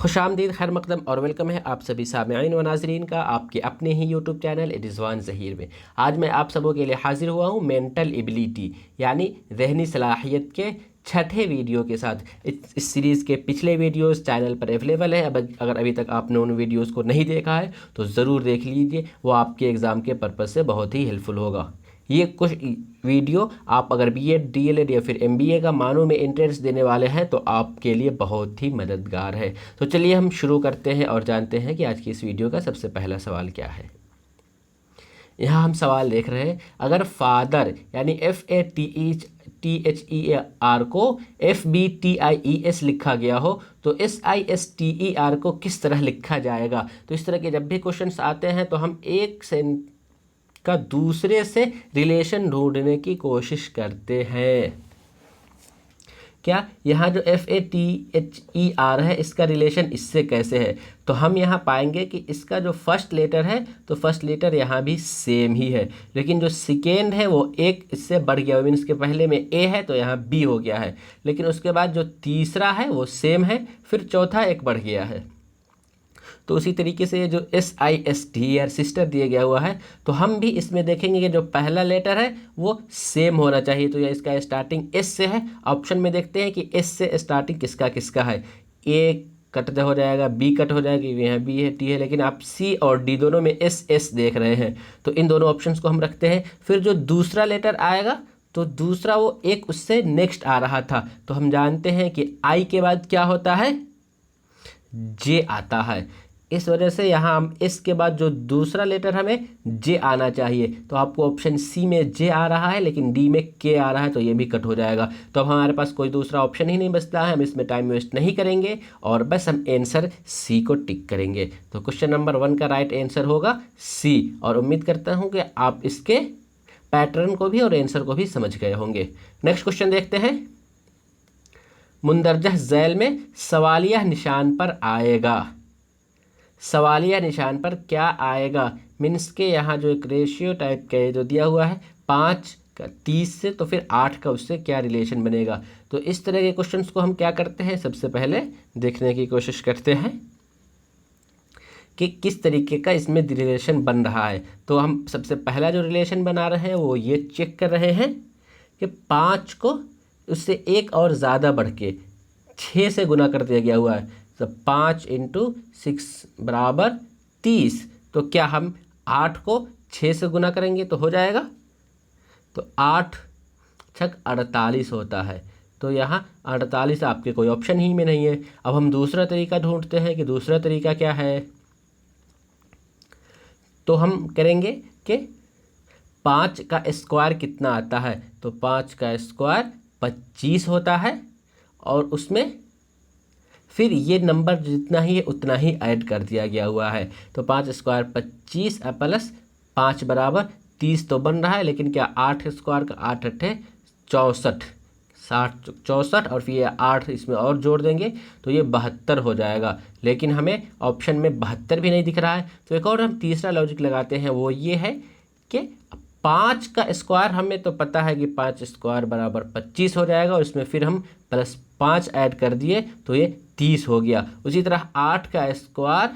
खुशामदीद, खैर मकदम और वेलकम है आप सभी सामईन व नाज़रीन का आपके अपने ही यूट्यूब चैनल रिजवान ज़हीर में। आज मैं आप सबों के लिए हाजिर हुआ हूँ मेंटल एबिलिटी यानी ज़हनी सलाहियत के छठे वीडियो के साथ। इस सीरीज़ के पिछले वीडियोस चैनल पर अवेलेबल है। अब अगर अभी तक आपने उन वीडियोस को नहीं देखा है तो ज़रूर देख लीजिए, वो आपके एग्ज़ाम के पर्पज़ से बहुत ही हेल्पफुल होगा। ये कुछ वीडियो आप अगर बीएड, डीएलएड या फिर एमबीए का मानों में एंट्रेंस देने वाले हैं तो आपके लिए बहुत ही मददगार है। तो चलिए हम शुरू करते हैं और जानते हैं कि आज की इस वीडियो का सबसे पहला सवाल क्या है। यहाँ हम सवाल देख रहे हैं, अगर फादर यानी FATHER को FBTIES लिखा गया हो तो SISTER को किस तरह लिखा जाएगा। तो इस तरह के जब भी क्वेश्चंस आते हैं तो हम एक का दूसरे से रिलेशन ढूंढने की कोशिश करते हैं। क्या यहाँ जो FATHER है इसका रिलेशन इससे कैसे है, तो हम यहाँ पाएंगे कि इसका जो फर्स्ट लेटर है तो फर्स्ट लेटर यहाँ भी सेम ही है, लेकिन जो सेकेंड है वो एक इससे बढ़ गया, मीन्स के पहले में A है तो यहाँ B हो गया है, लेकिन उसके बाद जो तीसरा है वो सेम है, फिर चौथा एक बढ़ गया है। तो उसी तरीके से जो SISTER सिस्टर दिया गया हुआ है तो हम भी इसमें देखेंगे कि जो पहला लेटर है वो सेम होना चाहिए। तो यह इसका स्टार्टिंग S से है। ऑप्शन में देखते हैं कि S से स्टार्टिंग किसका किसका है। A कट हो जाएगा, B कट हो जाएगा, यहाँ B है, T है, लेकिन आप C और D दोनों में SS देख रहे हैं तो इन दोनों ऑप्शंस को हम रखते हैं। फिर जो दूसरा लेटर आएगा तो दूसरा वो एक उससे नेक्स्ट आ रहा था, तो हम जानते हैं कि I के बाद क्या होता है, J आता है। इस वजह से यहाँ हम इसके बाद जो दूसरा लेटर हमें J आना चाहिए, तो आपको ऑप्शन C में J आ रहा है लेकिन D में K आ रहा है, तो ये भी कट हो जाएगा। तो अब हमारे पास कोई दूसरा ऑप्शन ही नहीं बचता है, हम इसमें टाइम वेस्ट नहीं करेंगे और बस हम आंसर C को टिक करेंगे। तो क्वेश्चन नंबर 1 का राइट आंसर होगा C, और उम्मीद करता हूँ कि आप इसके पैटर्न को भी और आंसर को भी समझ गए होंगे। नेक्स्ट क्वेश्चन देखते हैं। मुंदरजा झैल में सवालिया निशान पर आएगा, सवालिया निशान पर क्या आएगा, मीन्स के यहाँ जो एक रेशियो टाइप का जो दिया हुआ है 5 का 30 से, तो फिर 8 का उससे क्या रिलेशन बनेगा। तो इस तरह के क्वेश्चंस को हम क्या करते हैं, सबसे पहले देखने की कोशिश करते हैं कि किस तरीके का इसमें रिलेशन बन रहा है। तो हम सबसे पहला जो रिलेशन बना रहे हैं वो ये चेक कर रहे हैं कि 5 को उससे एक और ज़्यादा बढ़ के 6 से गुना कर दिया गया हुआ है, तो 5 × 6 बराबर 30। तो क्या हम 8 को 6 से गुना करेंगे तो हो जाएगा, तो 8 छक 48 होता है। तो यहाँ 48 आपके कोई ऑप्शन ही में नहीं है। अब हम दूसरा तरीका ढूंढते हैं कि दूसरा तरीका क्या है। तो हम करेंगे कि 5 का स्क्वायर कितना आता है, तो 5 का स्क्वायर 25 होता है, और उसमें फिर ये नंबर जितना ही है उतना ही ऐड कर दिया गया हुआ है। तो 5 स्क्वायर 25 प्लस 5 बराबर 30 तो बन रहा है, लेकिन क्या 8 स्क्वायर का 8 अट्ठे 64, 64 और फिर ये 8 इसमें और जोड़ देंगे तो ये 72 हो जाएगा, लेकिन हमें ऑप्शन में 72 भी नहीं दिख रहा है। तो एक और हम तीसरा लॉजिक लगाते हैं, वो ये है कि 5 का स्क्वायर हमें तो पता है कि 5 स्क्वायर बराबर 25 हो जाएगा, और इसमें फिर हम प्लस 5 ऐड कर दिए तो ये 30 हो गया। उसी तरह 8 का स्क्वायर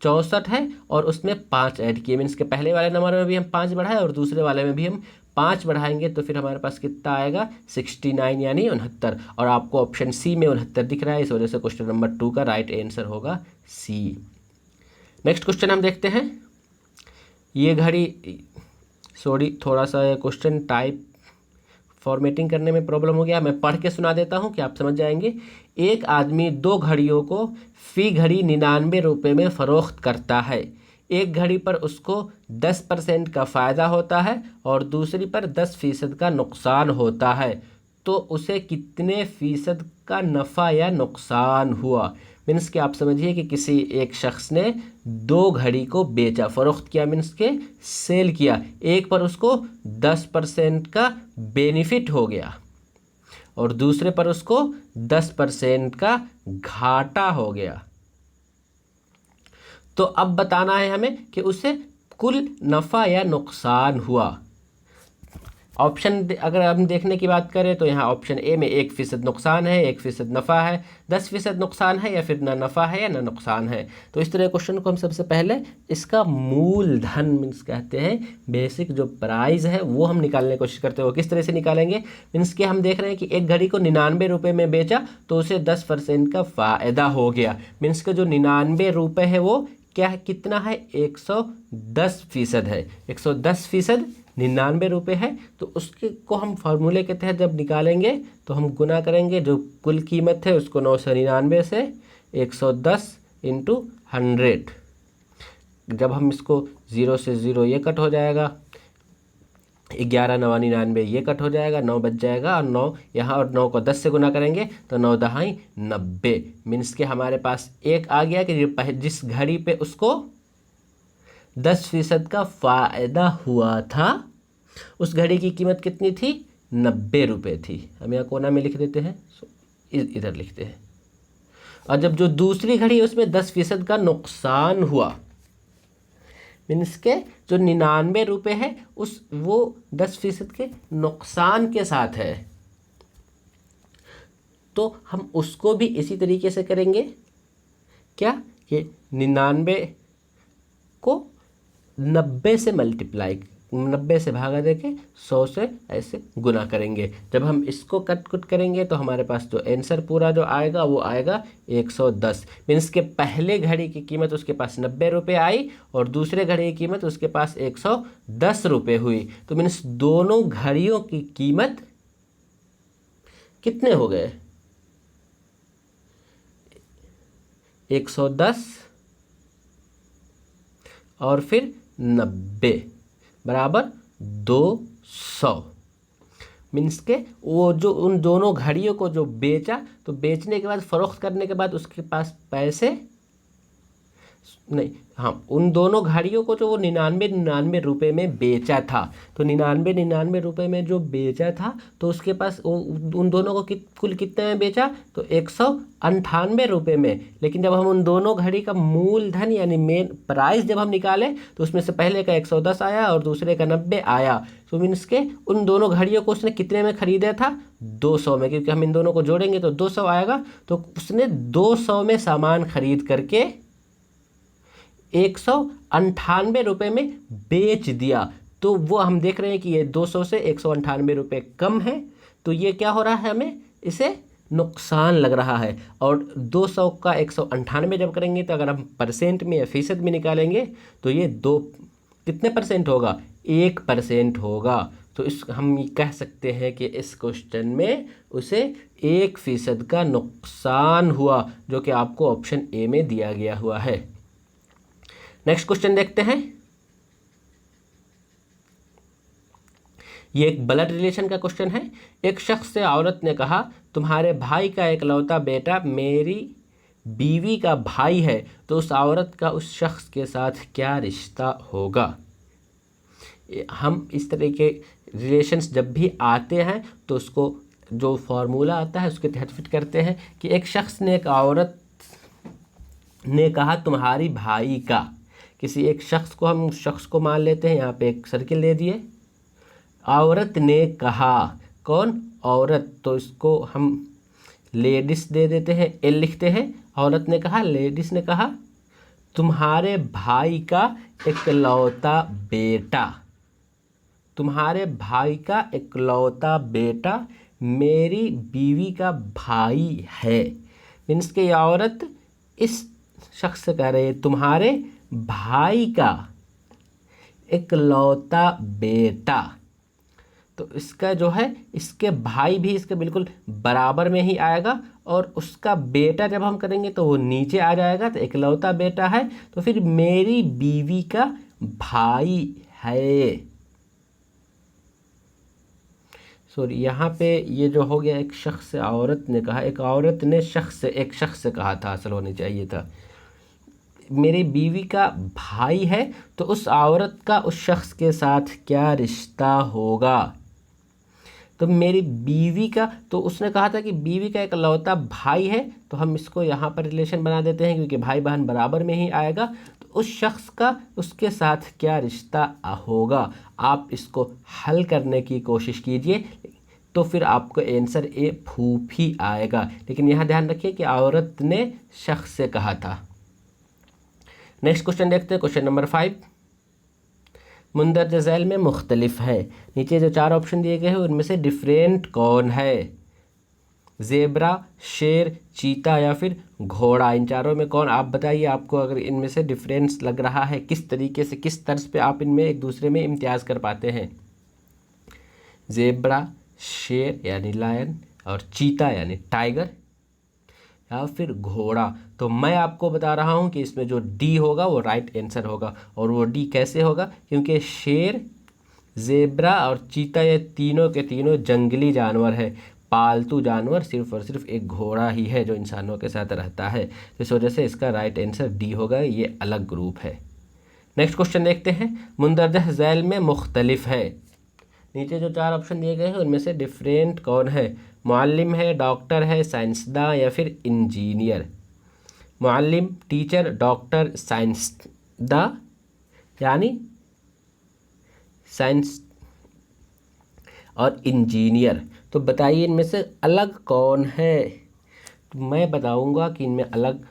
64 है और उसमें 5 ऐड किए, मीन्स के पहले वाले नंबर में भी हम 5 बढ़ाए और दूसरे वाले में भी हम 5 बढ़ाएंगे, तो फिर हमारे पास कितना आएगा 69 यानी 69, और आपको ऑप्शन सी में 69 दिख रहा है, इस वजह से क्वेश्चन नंबर 2 का राइट आंसर होगा सी। नेक्स्ट क्वेश्चन हम देखते हैं। ये घड़ी थोड़ा सा क्वेश्चन टाइप फॉर्मेटिंग करने में प्रॉब्लम हो गया, मैं पढ़ के सुना देता हूँ कि आप समझ जाएंगे। एक आदमी 2 घड़ियों को फी घड़ी 99 रुपये में फ़रोख्त करता है। एक घड़ी पर उसको 10% का फ़ायदा होता है और दूसरी पर 10% का नुकसान होता है, तो उसे कितने फ़ीसद का नफ़ा या नुकसान हुआ। मीन्स कि आप समझिए कि किसी एक शख्स ने 2 घड़ी को बेचा, फ़रोख्त किया, मीन्स के सेल किया। एक पर उसको 10% का बेनिफिट हो गया और दूसरे पर उसको 10% का घाटा हो गया। तो अब बताना है हमें कि उसे कुल नफ़ा या नुकसान हुआ। ऑप्शन अगर हम देखने की बात करें तो यहाँ ऑप्शन ए में 1% नुकसान है, 1% नफ़ा है, 10% नुकसान है, या फिर ना नफ़ा है या ना नुकसान है। तो इस तरह क्वेश्चन को हम सबसे पहले इसका मूलधन मीन्स कहते हैं, बेसिक जो प्राइस है वो हम निकालने की कोशिश करते हैं। वो किस तरह से निकालेंगे, मीन्स कि हम देख रहे हैं कि एक घड़ी को 99 रुपये में बेचा तो उसे 10% का फ़ायदा हो गया। मीन्स के जो 99 रुपये है वो क्या है, कितना है, 110% है। 110% 99 रुपये है। तो उसके को हम फार्मूले के तहत जब निकालेंगे तो हम गुना करेंगे जो कुल कीमत है उसको 999 से 110 इंटू 100। जब हम इसको 0 से 0 ये कट हो जाएगा, 11 9 99 ये कट हो जाएगा, 9 बच जाएगा, और 9 यहाँ, और 9 को 10 से गुना करेंगे तो 9 दहाई 90। मीन्स के हमारे पास एक आ गया कि जिस घड़ी पे उसको 10% का फ़ायदा हुआ था उस घड़ी की कीमत कितनी थी, 90 रुपये थी। हम यहाँ कोना में लिख देते हैं, इधर लिखते हैं। और जब जो दूसरी घड़ी है उसमें 10% का नुकसान हुआ, मीन्स के जो 99 रुपये है उस वो 10% के नुकसान के साथ है, तो हम उसको भी इसी तरीके से करेंगे। क्या, ये 99 को 90 से मल्टीप्लाई, 90 से भागा देके 100 से ऐसे गुना करेंगे। जब हम इसको कट कुट करेंगे तो हमारे पास जो आंसर पूरा जो आएगा वो आएगा 110। मीन्स के पहले घड़ी की कीमत उसके पास 90 रुपये आई और दूसरे घड़ी की कीमत उसके पास 110 रुपये हुई। तो मीन्स दोनों घड़ियों की कीमत कितने हो गए, 110 और फिर 90 बराबर 200। मीन्स के वो जो उन दोनों घड़ियों को जो बेचा, तो बेचने के बाद फ़रोख्त करने के बाद उसके पास पैसे नहीं, हाँ, उन दोनों घड़ियों को जो वो 99 रुपये में बेचा था, तो 99 रुपये में जो बेचा था तो उसके पास उन दोनों को कुल कितने में बेचा, तो 198 रुपये में। लेकिन जब हम उन दोनों घड़ी का मूलधन यानी मेन प्राइस जब हम निकाले तो उसमें से पहले का 110 आया और दूसरे का 90 आया। तो मीन्स के उन दोनों घड़ियों को उसने कितने में ख़रीदा था, 200 में, क्योंकि हम इन दोनों को जोड़ेंगे तो 200 आएगा। तो उसने 200 में सामान खरीद करके 198 रुपये में बेच दिया। तो वो हम देख रहे हैं कि ये 200 से 198 रुपये कम है, तो ये क्या हो रहा है, हमें इसे नुकसान लग रहा है। और 200 का 198 जब करेंगे तो अगर हम परसेंट में या फीसद में निकालेंगे तो ये कितने परसेंट होगा, 1% होगा। तो हम कह सकते हैं कि इस क्वेश्चन में उसे 1% का नुकसान हुआ, जो कि आपको ऑप्शन ए में दिया गया हुआ है। नेक्स्ट क्वेश्चन देखते हैं। ये एक ब्लड रिलेशन का क्वेश्चन है। एक शख्स से औरत ने कहा, तुम्हारे भाई का इकलौता बेटा मेरी बीवी का भाई है, तो उस औरत का उस शख्स के साथ क्या रिश्ता होगा। हम इस तरह के रिलेशंस जब भी आते हैं तो उसको जो फॉर्मूला आता है उसके तहत फिट करते हैं कि एक शख्स ने एक औरत ने कहा तुम्हारी भाई का, किसी एक शख्स को हम उस शख्स को मान लेते हैं, यहाँ पे एक सर्किल दे दिए। औरत ने कहा, कौन, औरत, तो इसको हम लेडीज दे देते हैं, एल लिखते हैं। औरत ने कहा, लेडीज ने कहा, तुम्हारे भाई का इकलौता बेटा, तुम्हारे भाई का इकलौता बेटा मेरी बीवी का भाई है। मीन्स कि औरत इस शख्स से कह रही है तुम्हारे भाई का इकलौता बेटा, तो इसका जो है इसके भाई भी इसके बिल्कुल बराबर में ही आएगा, और उसका बेटा जब हम करेंगे तो वो नीचे आ जाएगा। तो इकलौता बेटा है तो फिर मेरी बीवी का भाई है। सॉरी, यहाँ पे ये जो हो गया, एक शख्स से औरत ने कहा, एक औरत ने एक शख्स से कहा था, असल होनी चाहिए था, मेरी बीवी का भाई है, तो उस औरत का उस शख्स के साथ क्या रिश्ता होगा। तो मेरी बीवी का, तो उसने कहा था कि बीवी का इकलौता भाई है, तो हम इसको यहाँ पर रिलेशन बना देते हैं क्योंकि भाई बहन बराबर में ही आएगा। तो उस शख्स का उसके साथ क्या रिश्ता होगा, आप इसको हल करने की कोशिश कीजिए, तो फिर आपको आंसर ए फूफी आएगा। लेकिन यहाँ ध्यान रखिए कि औरत ने शख्स से कहा था। नेक्स्ट क्वेश्चन देखते हैं, क्वेश्चन नंबर 5। मुंदरज झैल में मुख्तलिफ है, नीचे जो 4 ऑप्शन दिए गए हैं उनमें से डिफरेंट कौन है? ज़ेब्रा, शेर, चीता या फिर घोड़ा, इन चारों में कौन? आप बताइए, आपको अगर इनमें से डिफरेंस लग रहा है, किस तरीके से, किस तर्ज पे आप इनमें एक दूसरे में इम्तियाज़ कर पाते हैं? ज़ेब्रा, शेर यानी लायन, और चीता यानी टाइगर, या फिर घोड़ा। तो मैं आपको बता रहा हूँ कि इसमें जो डी होगा वो राइट आंसर होगा। और वो डी कैसे होगा? क्योंकि शेर, ज़ेब्रा और चीता ये तीनों के तीनों जंगली जानवर है, पालतू जानवर सिर्फ और सिर्फ एक घोड़ा ही है जो इंसानों के साथ रहता है। तो इस वजह से इसका राइट आंसर डी होगा, ये अलग ग्रुप है। नेक्स्ट क्वेश्चन देखते हैं, मुंदरज झैल में मुख्तलिफ है, नीचे जो 4 ऑप्शन दिए गए हैं उनमें से डिफरेंट कौन है? मुअल्लिम है, डॉक्टर है, साइंसदान या फिर इंजीनियर। मुअल्लिम, टीचर, डॉक्टर, साइंसदान यानी साइंस और इंजीनियर। तो बताइए इनमें से अलग कौन है? तो मैं बताऊंगा कि इनमें अलग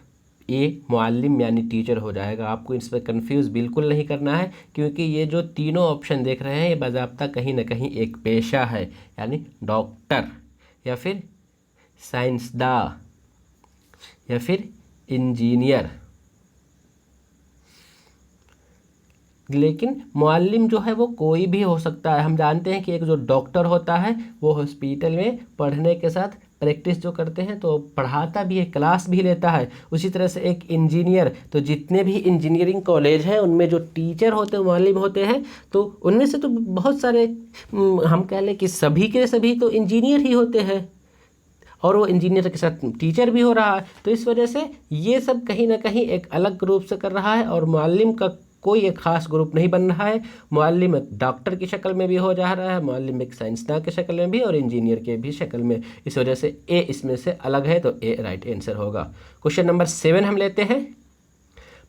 ए मुअल्लिम यानी टीचर हो जाएगा। आपको इस पर कन्फ्यूज़ बिल्कुल नहीं करना है, क्योंकि ये जो तीनों ऑप्शन देख रहे हैं ये बाज़ाब्ता कहीं ना कहीं एक पेशा है, यानी डॉक्टर या फिर साइंसदान या फिर इंजीनियर। लेकिन मुअल्लिम जो है वो कोई भी हो सकता है। हम जानते हैं कि एक जो डॉक्टर होता है वो हॉस्पिटल में पढ़ने के साथ प्रैक्टिस जो करते हैं तो पढ़ाता भी है, क्लास भी लेता है। उसी तरह से एक इंजीनियर, तो जितने भी इंजीनियरिंग कॉलेज हैं उनमें जो टीचर होते हैं, मुअल्लिम होते हैं, तो उनमें से तो बहुत सारे हम कह लें कि सभी के सभी तो इंजीनियर ही होते हैं, और वो इंजीनियर के साथ टीचर भी हो रहा है। तो इस वजह से ये सब कहीं ना कहीं एक अलग ग्रुप से कर रहा है, और मुअल्लिम का कोई एक ख़ास ग्रुप नहीं बन रहा है। मुअल्लिम एक डॉक्टर की शक्ल में भी हो जा रहा है, मुअल्लिम एक साइंसदान की शक्ल में भी, और इंजीनियर के भी शक्ल में। इस वजह से ए इसमें से अलग है, तो ए राइट आंसर होगा। क्वेश्चन नंबर 7 हम लेते हैं,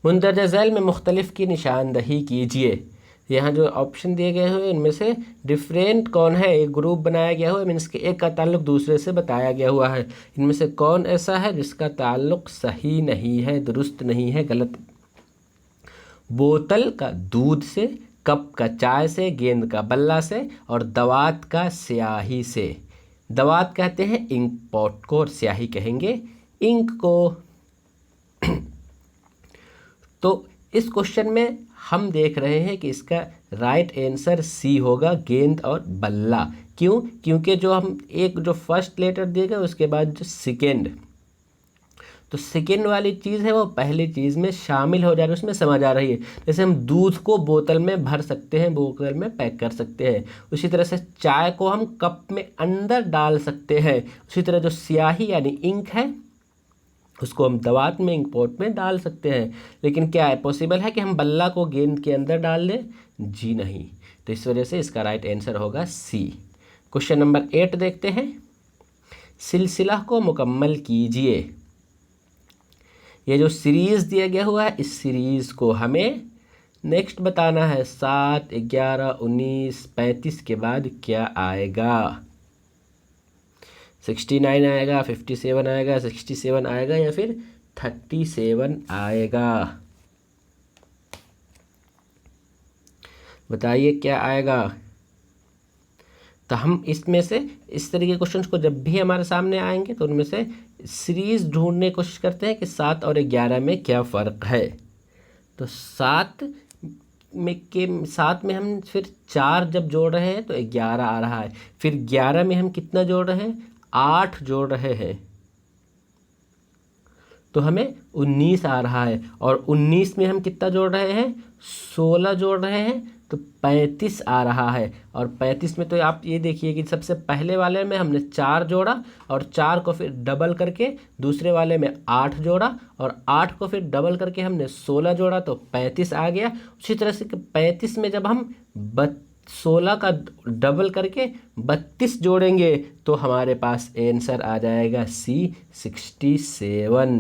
मुंदरज झैल में मुख्तलिफ की निशानदही कीजिए। यहाँ जो ऑप्शन दिए गए हैं इनमें से डिफरेंट कौन है? एक ग्रुप बनाया गया हुआ है, मीन्स कि एक का ताल्लुक दूसरे से बताया गया हुआ है। इनमें से कौन ऐसा है जिसका ताल्लुक सही नहीं है, दुरुस्त नहीं है, गलत? बोतल का दूध से, कप का चाय से, गेंद का बल्ला से, और दवात का स्याही से। दवात कहते हैं इंक पॉट को, और स्याही कहेंगे इंक को। तो इस क्वेश्चन में हम देख रहे हैं कि इसका राइट आंसर सी होगा, गेंद और बल्ला। क्यों? क्योंकि जो हम एक जो फर्स्ट लेटर दिए गए उसके बाद जो सेकेंड, तो सेकेंड वाली चीज़ है वो पहली चीज़ में शामिल हो जा रही है, उसमें समा जा रही है। जैसे हम दूध को बोतल में भर सकते हैं, बोतल में पैक कर सकते हैं। उसी तरह से चाय को हम कप में अंदर डाल सकते हैं। उसी तरह जो स्याही यानी इंक है उसको हम दवात में, इंक पॉट में डाल सकते हैं। लेकिन क्या है, पॉसिबल है कि हम बल्ला को गेंद के अंदर डाल दें? जी नहीं। तो इस वजह से इसका राइट आंसर होगा सी। क्वेश्चन नंबर 8 देखते हैं, सिलसिला को मुकम्मल कीजिए। ये जो सीरीज़ दिया गया हुआ है इस सीरीज़ को हमें नेक्स्ट बताना है। 7, 11, 19, 35 के बाद क्या आएगा? 69 आएगा, 57 आएगा, 67 आएगा या फिर 37 आएगा? बताइए क्या आएगा? तो हम इसमें से इस तरीके के क्वेश्चंस को जब भी हमारे सामने आएंगे तो उनमें से सीरीज़ ढूंढने की कोशिश करते हैं कि 7 और 11 में क्या फ़र्क है। तो 7 में हम फिर 4 जब जोड़ रहे हैं तो 11 आ रहा है। फिर 11 में हम कितना जोड़ रहे हैं? 8 जोड़ रहे हैं तो हमें 19 आ रहा है। और 19 में हम कितना जोड़ रहे हैं? 16 जोड़ रहे हैं तो 35 आ रहा है। और 35 में तो आप ये देखिए कि सबसे पहले वाले में हमने 4 जोड़ा, और 4 को फिर डबल करके दूसरे वाले में 8 जोड़ा, और 8 को फिर डबल करके हमने 16 जोड़ा तो 35 आ गया। उसी तरह से 35 में जब हम 16 का डबल करके 32 जोड़ेंगे तो हमारे पास आंसर आ जाएगा सी, 67।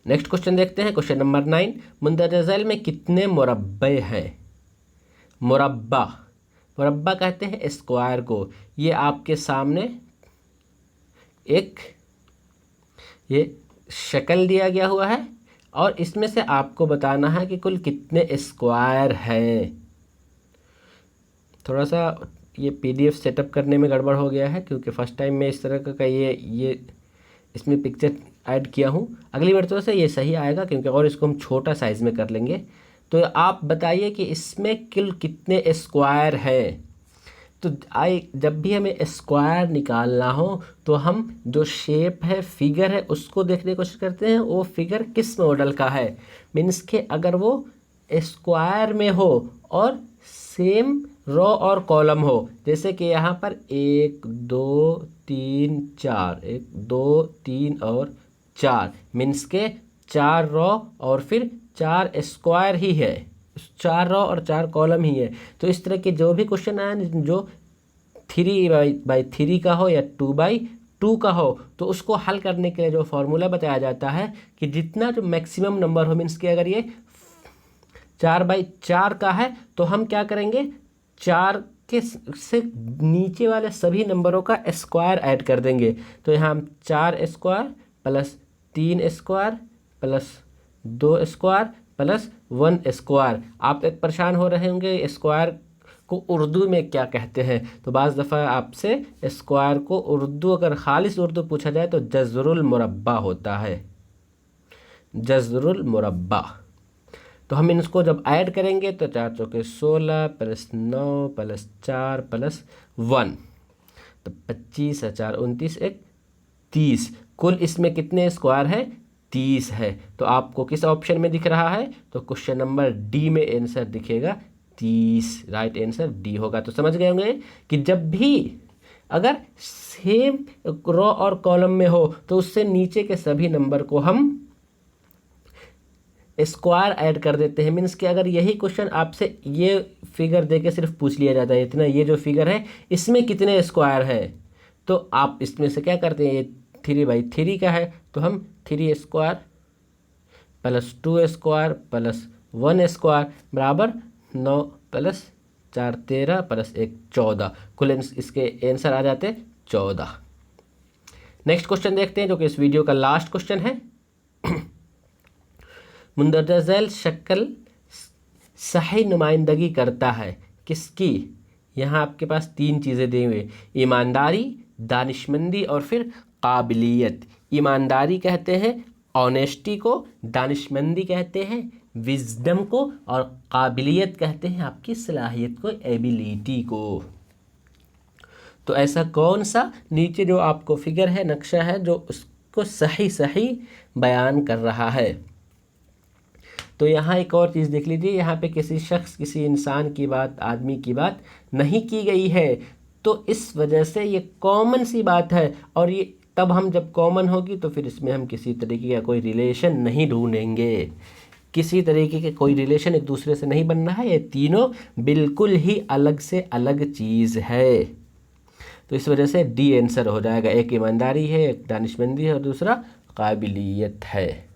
नेक्स्ट क्वेश्चन देखते हैं, क्वेश्चन नंबर 9, मुंदरजा झैल में कितने मुरब्बे हैं? मुरब्बा, मुरब्बा कहते हैं स्क्वायर को। ये आपके सामने एक ये शक्ल दिया गया हुआ है और इसमें से आपको बताना है कि कुल कितने स्क्वायर हैं। थोड़ा सा ये पीडीएफ सेटअप करने में गड़बड़ हो गया है क्योंकि फर्स्ट टाइम मैं इस तरह का ये इसमें पिक्चर ऐड किया हूँ। अगली बार तो से ये सही आएगा क्योंकि और इसको हम छोटा साइज़ में कर लेंगे। तो आप बताइए कि इसमें कुल कितने स्क्वायर हैं। तो जब भी हमें स्क्वायर निकालना हो तो हम जो शेप है, फिगर है, उसको देखने की कोशिश करते हैं वो फिगर किस मॉडल का है। मीन्स के अगर वो स्क्वायर में हो और सेम रो और कॉलम हो, जैसे कि यहाँ पर 1 2 3 4, 1 2 3 और 4, मीन्स के 4 रो और फिर 4 स्क्वायर ही है, 4 रो और 4 कॉलम ही है। तो इस तरह के जो भी क्वेश्चन आए जो 3x3 का हो या 2x2 का हो, तो उसको हल करने के लिए जो फॉर्मूला बताया जाता है कि जितना जो मैक्सिमम नंबर हो, मीन्स कि अगर ये 4x4 का है तो हम क्या करेंगे, 4 के से नीचे वाले सभी नंबरों का स्क्वायर ऐड कर देंगे। तो यहाँ हम 4 square plus 3 square plus 2 square plus 1 square. आप एक परेशान हो रहे होंगे स्क्वायर को उर्दू में क्या कहते हैं। तो बाज़ दफ़ा आपसे स्क्वायर को उर्दू अगर खालिस उर्दू पूछा जाए तो जज़रुल मुरब्बा होता है, जज़रुल मुरब्बा। तो हम इनको जब ऐड करेंगे तो 4 चौके 16 प्लस 9 प्लस 4 प्लस 1, तो 25 है, 4 29 1 30। कुल इसमें कितने स्क्वायर है? 30 है। तो आपको किस ऑप्शन में दिख रहा है? तो क्वेश्चन नंबर डी में आंसर दिखेगा 30। राइट आंसर डी होगा। तो समझ गए होंगे कि जब भी अगर सेम रो और कॉलम में हो तो उससे नीचे के सभी नंबर को हम स्क्वायर ऐड कर देते हैं। मीन्स कि अगर यही क्वेश्चन आपसे ये फिगर देके सिर्फ पूछ लिया जाता है, इतना ये जो फिगर है इसमें कितने स्क्वायर है, तो आप इसमें से क्या करते हैं, ये 3x3 का है तो हम 3 square plus 2 square plus 1 square बराबर 9 प्लस 4 13 प्लस 1 14। कुल इसके आंसर आ जाते 14। नेक्स्ट क्वेश्चन देखते हैं जो कि इस वीडियो का लास्ट क्वेश्चन है। मुंदरजा झैल शक्ल सही नुमाइंदगी करता है किसकी? यहाँ आपके पास 3 चीज़ें दी हुई, ईमानदारी, दानिशमंदी और फिर काबिलियत। ईमानदारी कहते हैं ऑनेस्टी को, दानिशमंदी कहते हैं विजडम को और काबिलियत कहते हैं आपकी सलाहियत को, एबिलिटी को। तो ऐसा कौन सा नीचे जो आपको फिगर है, नक्शा है, जो उसको सही सही बयान कर रहा है। तो यहाँ एक और चीज़ देख लीजिए, यहाँ पे किसी शख्स, किसी इंसान की बात, आदमी की बात नहीं की गई है। तो इस वजह से ये कॉमन सी बात है और ये तब हम जब कॉमन होगी तो फिर इसमें हम किसी तरीके का कोई रिलेशन नहीं ढूंढेंगे, किसी तरीके के कोई रिलेशन एक दूसरे से नहीं बनना है। ये तीनों बिल्कुल ही अलग से अलग चीज़ है। तो इस वजह से डी आंसर हो जाएगा। एक ईमानदारी है, एक दानिशमंदी है और दूसरा काबिलियत है।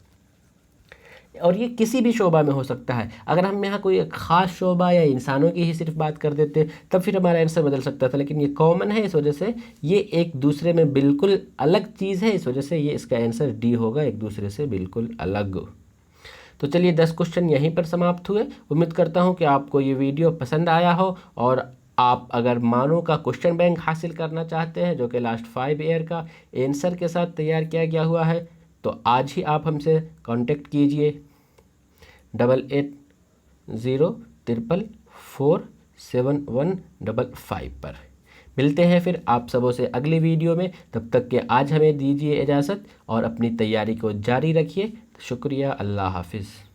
और ये किसी भी शोबा में हो सकता है। अगर हम यहाँ कोई एक ख़ास शोबा या इंसानों की ही सिर्फ बात कर देते तब फिर हमारा आंसर बदल सकता था, लेकिन ये कॉमन है, इस वजह से ये एक दूसरे में बिल्कुल अलग चीज़ है, इस वजह से ये इसका आंसर डी होगा, एक दूसरे से बिल्कुल अलग। तो चलिए 10 क्वेश्चन यहीं पर समाप्त हुए। उम्मीद करता हूँ कि आपको ये वीडियो पसंद आया हो और आप अगर मानो का क्वेश्चन बैंक हासिल करना चाहते हैं जो कि लास्ट 5 ईयर का आंसर के साथ तैयार किया गया हुआ है, तो आज ही आप हमसे कांटेक्ट कीजिए 8804447155 पर। मिलते हैं फिर आप सबों से अगली वीडियो में। तब तक के आज हमें दीजिए इजाज़त और अपनी तैयारी को जारी रखिए। शुक्रिया, अल्लाह हाफिज़।